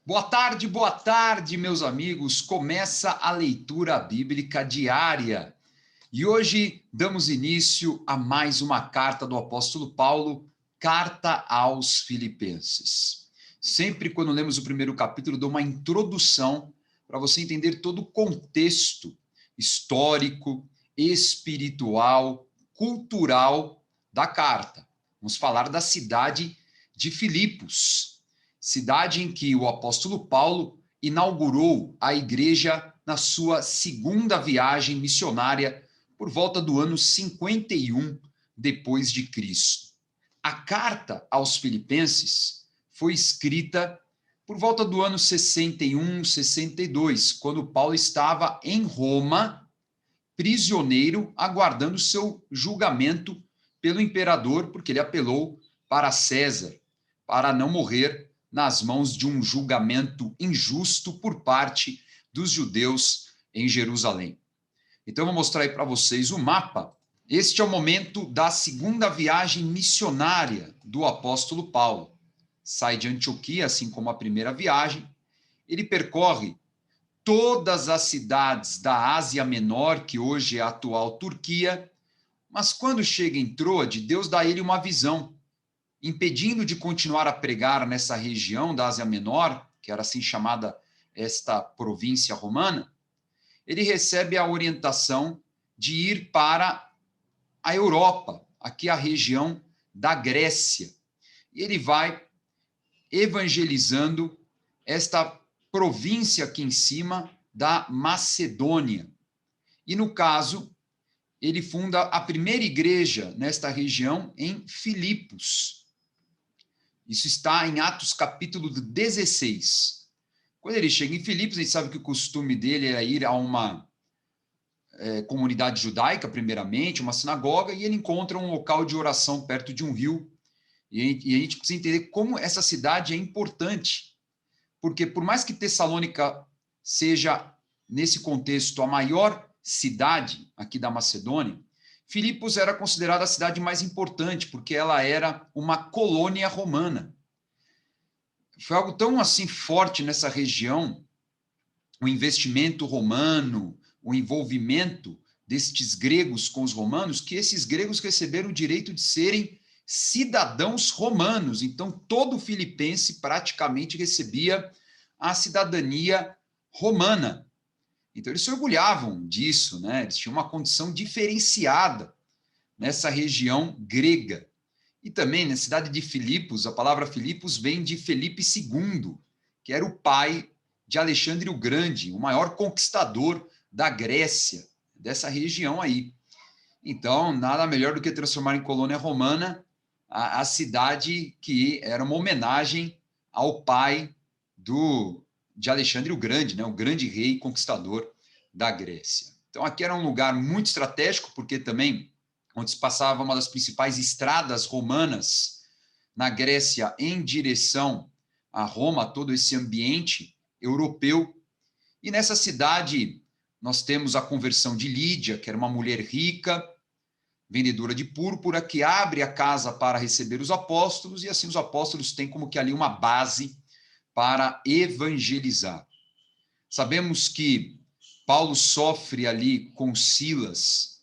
boa tarde, meus amigos. Começa a leitura bíblica diária. E hoje damos início a mais uma carta do apóstolo Paulo, Carta aos Filipenses. Sempre quando lemos o primeiro capítulo, dou uma introdução para você entender todo o contexto histórico, espiritual, cultural da carta. Vamos falar da cidade de Filipos, cidade em que o apóstolo Paulo inaugurou a igreja na sua segunda viagem missionária por volta do ano 51 depois de Cristo. A carta aos Filipenses foi escrita por volta do ano 61, 62, quando Paulo estava em Roma, prisioneiro, aguardando seu julgamento pelo imperador, porque ele apelou para César, para não morrer nas mãos de um julgamento injusto por parte dos judeus em Jerusalém. Então, eu vou mostrar aí para vocês o mapa. Este é o momento da segunda viagem missionária do apóstolo Paulo. Sai de Antioquia, assim como a primeira viagem. Ele percorre todas as cidades da Ásia Menor, que hoje é a atual Turquia, mas quando chega em Troade, Deus dá a ele uma visão, impedindo de continuar a pregar nessa região da Ásia Menor, que era assim chamada esta província romana. Ele recebe a orientação de ir para a Europa, aqui a região da Grécia. E ele vai evangelizando esta província aqui em cima da Macedônia. E, no caso, ele funda a primeira igreja nesta região em Filipos. Isso está em Atos capítulo 16. Quando ele chega em Filipos, a gente sabe que o costume dele era ir a uma comunidade judaica, primeiramente, uma sinagoga, e ele encontra um local de oração perto de um rio. E a gente precisa entender como essa cidade é importante, porque por mais que Tessalônica seja, nesse contexto, a maior cidade aqui da Macedônia, Filipos era considerada a cidade mais importante, porque ela era uma colônia romana. Foi algo tão assim forte nessa região, o investimento romano, o envolvimento destes gregos com os romanos, que esses gregos receberam o direito de serem cidadãos romanos. Então, todo filipense praticamente recebia a cidadania romana. Então, eles se orgulhavam disso, né? Eles tinham uma condição diferenciada nessa região grega. E também, na cidade de Filipos, a palavra Filipos vem de Felipe II, que era o pai de Alexandre o Grande, o maior conquistador da Grécia, dessa região aí. Então, nada melhor do que transformar em colônia romana a cidade que era uma homenagem ao pai de Alexandre o Grande, né, o grande rei conquistador da Grécia. Então, aqui era um lugar muito estratégico, porque também onde se passava uma das principais estradas romanas na Grécia em direção a Roma, todo esse ambiente europeu. E nessa cidade nós temos a conversão de Lídia, que era uma mulher rica, vendedora de púrpura, que abre a casa para receber os apóstolos, e assim os apóstolos têm como que ali uma base para evangelizar. Sabemos que Paulo sofre ali com Silas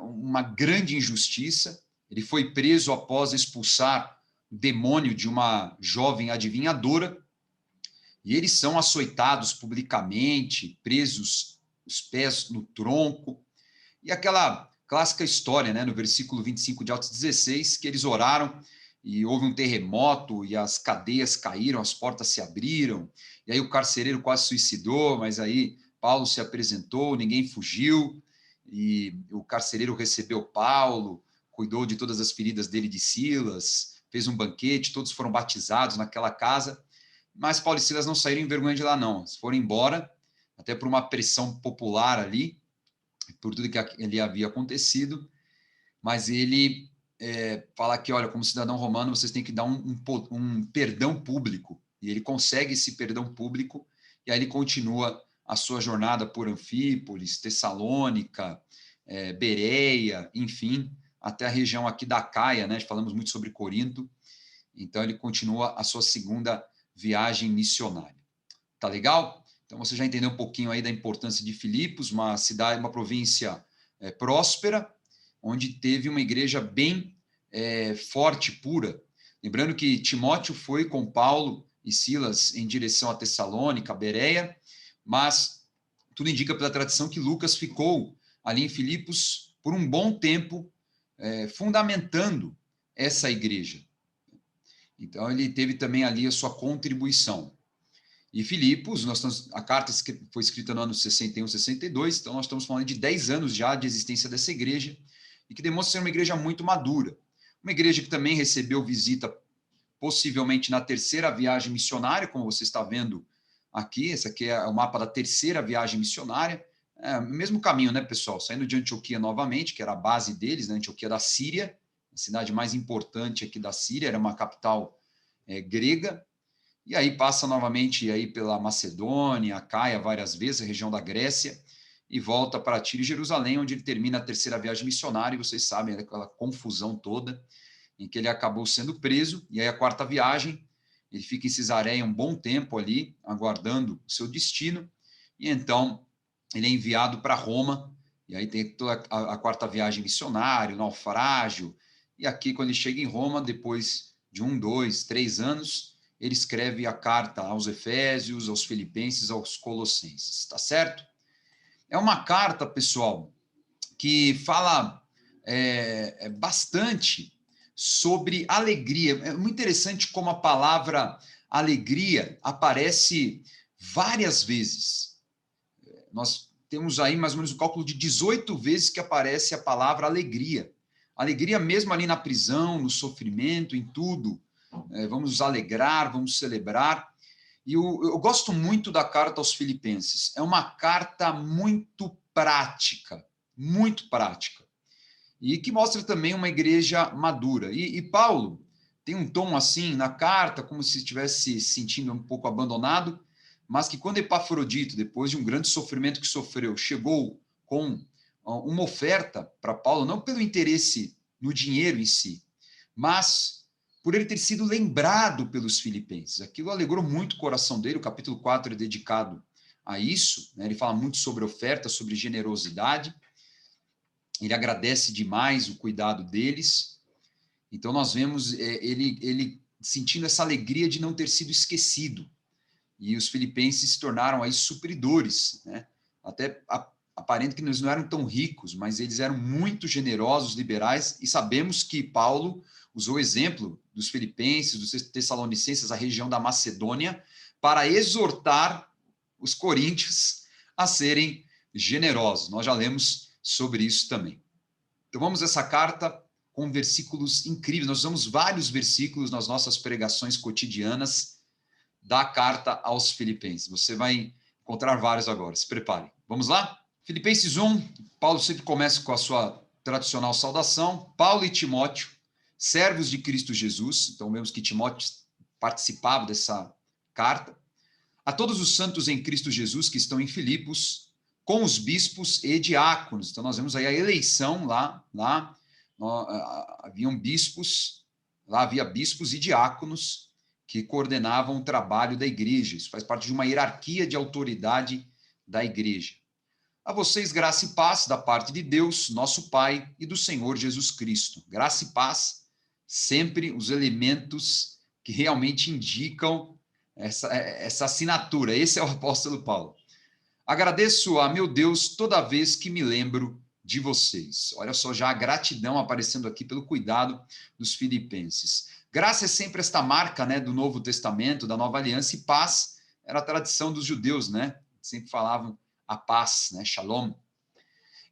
uma grande injustiça. Ele foi preso após expulsar o demônio de uma jovem adivinhadora, e eles são açoitados publicamente, presos os pés no tronco, e aquela clássica história, né, no versículo 25 de Atos 16, que eles oraram e houve um terremoto e as cadeias caíram, as portas se abriram, e aí o carcereiro quase suicidou, mas aí Paulo se apresentou, ninguém fugiu, e o carcereiro recebeu Paulo, cuidou de todas as feridas dele de Silas, fez um banquete, todos foram batizados naquela casa, mas Paulo e Silas não saíram em vergonha de lá, não. Eles foram embora, até por uma pressão popular ali, por tudo que ali havia acontecido, mas ele fala que, olha, como cidadão romano, vocês têm que dar um perdão público, e ele consegue esse perdão público, e aí ele continua a sua jornada por Anfípolis, Tessalônica, Bereia, enfim, até a região aqui da Caia, né? Falamos muito sobre Corinto, então ele continua a sua segunda viagem missionária. Tá legal? Então você já entendeu um pouquinho aí da importância de Filipos, uma cidade, uma província próspera, onde teve uma igreja bem forte, pura. Lembrando que Timóteo foi com Paulo e Silas em direção a Tessalônica, Bereia, mas tudo indica pela tradição que Lucas ficou ali em Filipos por um bom tempo, fundamentando essa igreja. Então ele teve também ali a sua contribuição. E Filipos, a carta foi escrita no ano 61, 62, então nós estamos falando de 10 anos já de existência dessa igreja, e que demonstra ser uma igreja muito madura. Uma igreja que também recebeu visita, possivelmente na terceira viagem missionária, como você está vendo aqui. Esse aqui é o mapa da terceira viagem missionária. Mesmo caminho, né, pessoal? Saindo de Antioquia novamente, que era a base deles, né, Antioquia da Síria, a cidade mais importante aqui da Síria, era uma capital grega. E aí passa novamente aí pela Macedônia, Acaia várias vezes, a região da Grécia, e volta para Tiro e Jerusalém, onde ele termina a terceira viagem missionária, e vocês sabem, aquela confusão toda, em que ele acabou sendo preso, e aí a quarta viagem, ele fica em Cesareia um bom tempo ali, aguardando o seu destino, e então ele é enviado para Roma, e aí tem toda a quarta viagem missionária, o naufrágio, e aqui quando ele chega em Roma, depois de 1, 2, 3 anos, ele escreve a carta aos Efésios, aos Filipenses, aos Colossenses, tá certo? É uma carta, pessoal, que fala bastante sobre alegria. É muito interessante como a palavra alegria aparece várias vezes. Nós temos aí mais ou menos o cálculo de 18 vezes que aparece a palavra alegria. Alegria mesmo ali na prisão, no sofrimento, em tudo. Vamos nos alegrar, vamos celebrar. E eu gosto muito da carta aos Filipenses. É uma carta muito prática, e que mostra também uma igreja madura. E Paulo tem um tom assim na carta, como se estivesse se sentindo um pouco abandonado, mas que quando Epafrodito, depois de um grande sofrimento que sofreu, chegou com uma oferta para Paulo, não pelo interesse no dinheiro em si, mas por ele ter sido lembrado pelos filipenses. Aquilo alegrou muito o coração dele. O capítulo 4 é dedicado a isso, né? Ele fala muito sobre oferta, sobre generosidade. Ele agradece demais o cuidado deles. Então nós vemos ele sentindo essa alegria de não ter sido esquecido. E os filipenses se tornaram aí supridores, né? Até aparente que eles não eram tão ricos, mas eles eram muito generosos, liberais, e sabemos que Paulo usou o exemplo dos filipenses, dos tessalonicenses, a região da Macedônia, para exortar os coríntios a serem generosos. Nós já lemos sobre isso também. Então vamos a essa carta com versículos incríveis. Nós usamos vários versículos nas nossas pregações cotidianas da carta aos Filipenses. Você vai encontrar vários agora. Se prepare. Vamos lá? Filipenses 1, Paulo sempre começa com a sua tradicional saudação. Paulo e Timóteo, servos de Cristo Jesus. Então vemos que Timóteo participava dessa carta. A todos os santos em Cristo Jesus que estão em Filipos, com os bispos e diáconos. Então nós vemos aí a eleição lá haviam bispos, lá havia bispos e diáconos que coordenavam o trabalho da igreja. Isso faz parte de uma hierarquia de autoridade da igreja. A vocês, graça e paz da parte de Deus, nosso Pai, e do Senhor Jesus Cristo. Graça e paz, sempre os elementos que realmente indicam essa assinatura. Esse é o apóstolo Paulo. Agradeço a meu Deus toda vez que me lembro de vocês. Olha só, já a gratidão aparecendo aqui pelo cuidado dos filipenses. Graça é sempre esta marca, né, do Novo Testamento, da Nova Aliança, e paz era a tradição dos judeus, né? Sempre falavam a paz, né? Shalom.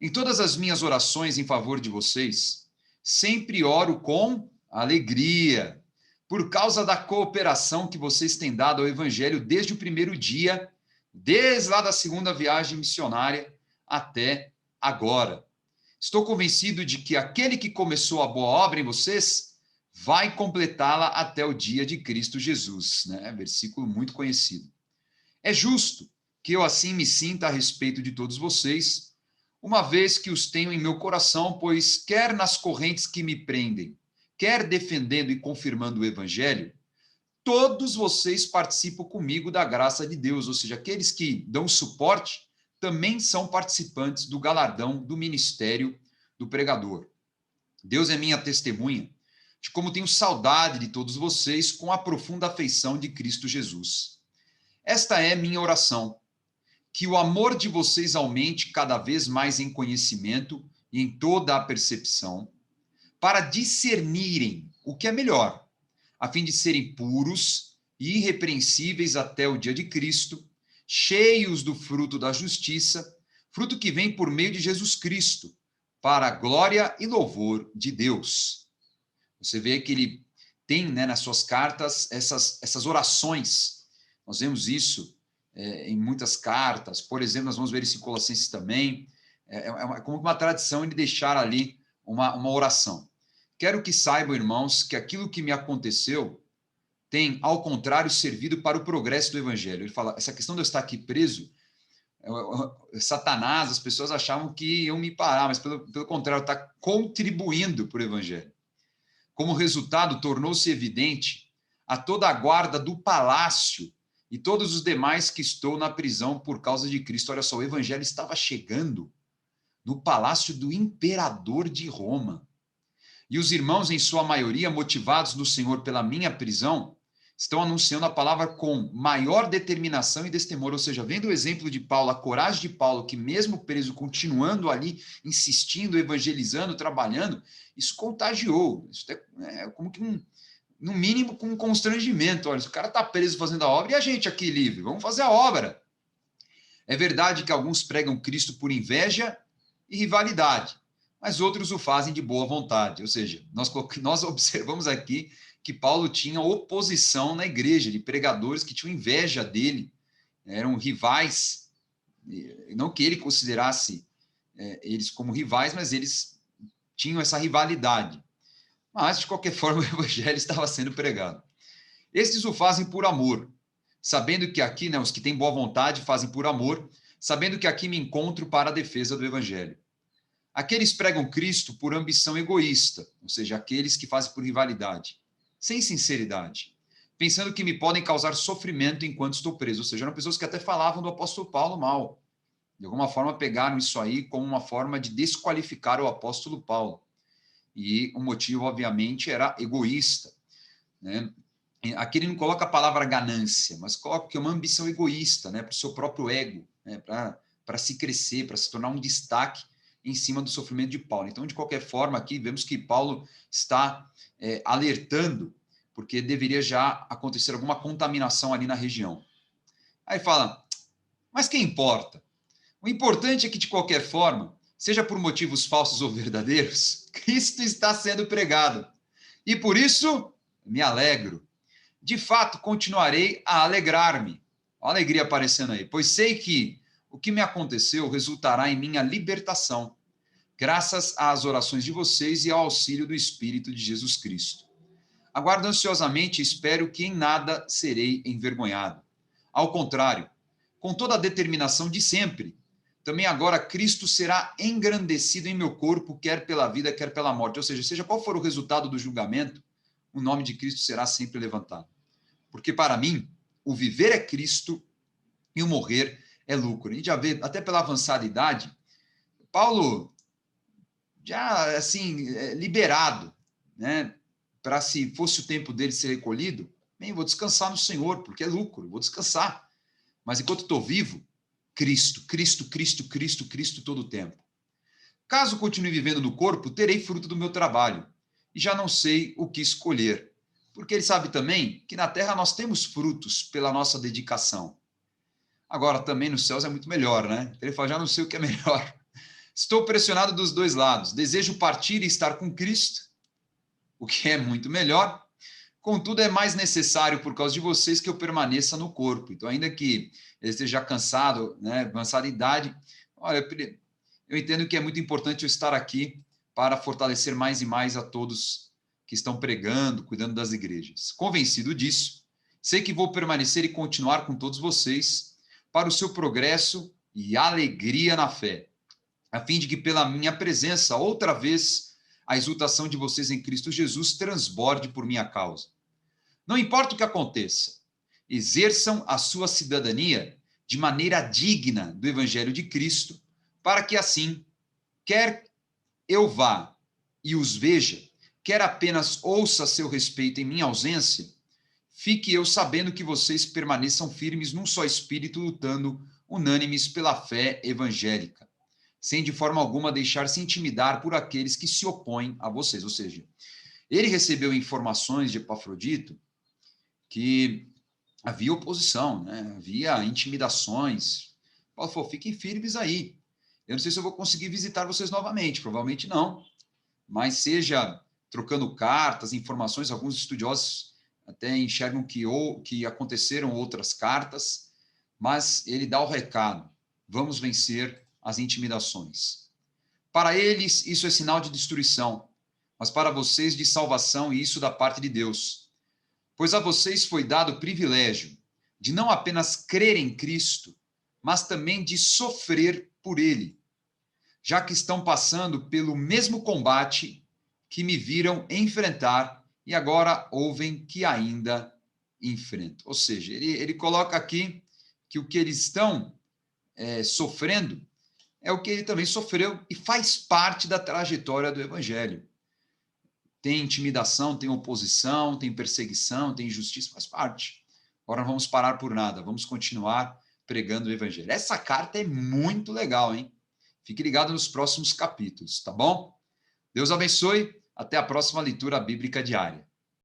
Em todas as minhas orações em favor de vocês, sempre oro com alegria, por causa da cooperação que vocês têm dado ao Evangelho desde o primeiro dia, desde lá da segunda viagem missionária até agora. Estou convencido de que aquele que começou a boa obra em vocês vai completá-la até o dia de Cristo Jesus, né? Versículo muito conhecido. É justo que eu assim me sinta a respeito de todos vocês, uma vez que os tenho em meu coração, pois quer nas correntes que me prendem, quer defendendo e confirmando o Evangelho, todos vocês participam comigo da graça de Deus, ou seja, aqueles que dão suporte também são participantes do galardão do ministério do pregador. Deus é minha testemunha de como tenho saudade de todos vocês com a profunda afeição de Cristo Jesus. Esta é minha oração, que o amor de vocês aumente cada vez mais em conhecimento e em toda a percepção, para discernirem o que é melhor, a fim de serem puros e irrepreensíveis até o dia de Cristo, cheios do fruto da justiça, fruto que vem por meio de Jesus Cristo, para a glória e louvor de Deus. Você vê que ele tem, né, nas suas cartas essas orações. Nós vemos isso em muitas cartas. Por exemplo, nós vamos ver isso em Colossenses também. É como uma tradição ele deixar ali uma oração. Quero que saibam, irmãos, que aquilo que me aconteceu tem, ao contrário, servido para o progresso do evangelho. Ele fala, essa questão de eu estar aqui preso, Satanás, as pessoas achavam que iam me parar, mas pelo contrário, está contribuindo para o evangelho. Como resultado, tornou-se evidente a toda a guarda do palácio e todos os demais que estou na prisão por causa de Cristo. Olha só, o evangelho estava chegando no palácio do imperador de Roma. E os irmãos, em sua maioria, motivados no Senhor pela minha prisão, estão anunciando a palavra com maior determinação e destemor. Ou seja, vendo o exemplo de Paulo, a coragem de Paulo, que mesmo preso, continuando ali, insistindo, evangelizando, trabalhando, isso contagiou. Isso é como que, no mínimo, com um constrangimento. Olha, o cara está preso fazendo a obra, e a gente aqui livre? Vamos fazer a obra. É verdade que alguns pregam Cristo por inveja e rivalidade, mas outros o fazem de boa vontade. Ou seja, nós observamos aqui que Paulo tinha oposição na igreja, de pregadores que tinham inveja dele, eram rivais, não que ele considerasse eles como rivais, mas eles tinham essa rivalidade. Mas, de qualquer forma, o evangelho estava sendo pregado. Estes o fazem por amor, sabendo que aqui, né, os que têm boa vontade fazem por amor, sabendo que aqui me encontro para a defesa do evangelho. Aqueles pregam Cristo por ambição egoísta, ou seja, aqueles que fazem por rivalidade, sem sinceridade, pensando que me podem causar sofrimento enquanto estou preso. Ou seja, eram pessoas que até falavam do apóstolo Paulo mal. De alguma forma pegaram isso aí como uma forma de desqualificar o apóstolo Paulo. E o motivo, obviamente, era egoísta, né? Aqui ele não coloca a palavra ganância, mas coloca que é uma ambição egoísta, né, para o seu próprio ego, né, para se crescer, para se tornar um destaque em cima do sofrimento de Paulo. Então, de qualquer forma, aqui vemos que Paulo está alertando, porque deveria já acontecer alguma contaminação ali na região. Aí fala, mas quem importa? O importante é que, de qualquer forma, seja por motivos falsos ou verdadeiros, Cristo está sendo pregado. E por isso, me alegro. De fato, continuarei a alegrar-me. Olha a alegria aparecendo aí. Pois sei que o que me aconteceu resultará em minha libertação, graças às orações de vocês e ao auxílio do Espírito de Jesus Cristo. Aguardo ansiosamente e espero que em nada serei envergonhado. Ao contrário, com toda a determinação de sempre, também agora Cristo será engrandecido em meu corpo, quer pela vida, quer pela morte. Ou seja qual for o resultado do julgamento, o nome de Cristo será sempre levantado. Porque para mim, o viver é Cristo e o morrer é lucro. A gente já vê, até pela avançada idade, Paulo já, assim, liberado, né? Para se fosse o tempo dele ser recolhido, bem, vou descansar no Senhor, porque é lucro, vou descansar. Mas enquanto estou vivo, Cristo, Cristo, Cristo, Cristo, Cristo todo o tempo. Caso continue vivendo no corpo, terei fruto do meu trabalho, e já não sei o que escolher, porque ele sabe também que na terra nós temos frutos pela nossa dedicação. Agora, também nos céus é muito melhor, né? Ele fala, já não sei o que é melhor. Estou pressionado dos dois lados. Desejo partir e estar com Cristo, o que é muito melhor. Contudo, é mais necessário, por causa de vocês, que eu permaneça no corpo. Então, ainda que ele esteja cansado, né, avançada idade, olha, eu entendo que é muito importante eu estar aqui para fortalecer mais e mais a todos que estão pregando, cuidando das igrejas. Convencido disso, sei que vou permanecer e continuar com todos vocês para o seu progresso e alegria na fé, a fim de que pela minha presença, outra vez, a exultação de vocês em Cristo Jesus transborde por minha causa. Não importa o que aconteça, exerçam a sua cidadania de maneira digna do Evangelho de Cristo, para que assim, quer eu vá e os veja, quer apenas ouça a seu respeito em minha ausência, fique eu sabendo que vocês permaneçam firmes num só espírito, lutando unânimes pela fé evangélica, sem de forma alguma deixar-se intimidar por aqueles que se opõem a vocês. Ou seja, ele recebeu informações de Epafrodito que havia oposição, né? Havia intimidações. Paulo falou, fiquem firmes aí. Eu não sei se eu vou conseguir visitar vocês novamente, provavelmente não, mas seja trocando cartas, informações, alguns estudiosos até enxergam que aconteceram outras cartas, mas ele dá o recado, vamos vencer as intimidações. Para eles, isso é sinal de destruição, mas para vocês de salvação, e isso da parte de Deus. Pois a vocês foi dado o privilégio de não apenas crer em Cristo, mas também de sofrer por ele, já que estão passando pelo mesmo combate que me viram enfrentar e agora ouvem que ainda enfrentam. Ou seja, ele coloca aqui que o que eles estão sofrendo é o que ele também sofreu e faz parte da trajetória do Evangelho. Tem intimidação, tem oposição, tem perseguição, tem injustiça, faz parte. Agora não vamos parar por nada, vamos continuar pregando o Evangelho. Essa carta é muito legal, hein? Fique ligado nos próximos capítulos, tá bom? Deus abençoe, até a próxima leitura bíblica diária.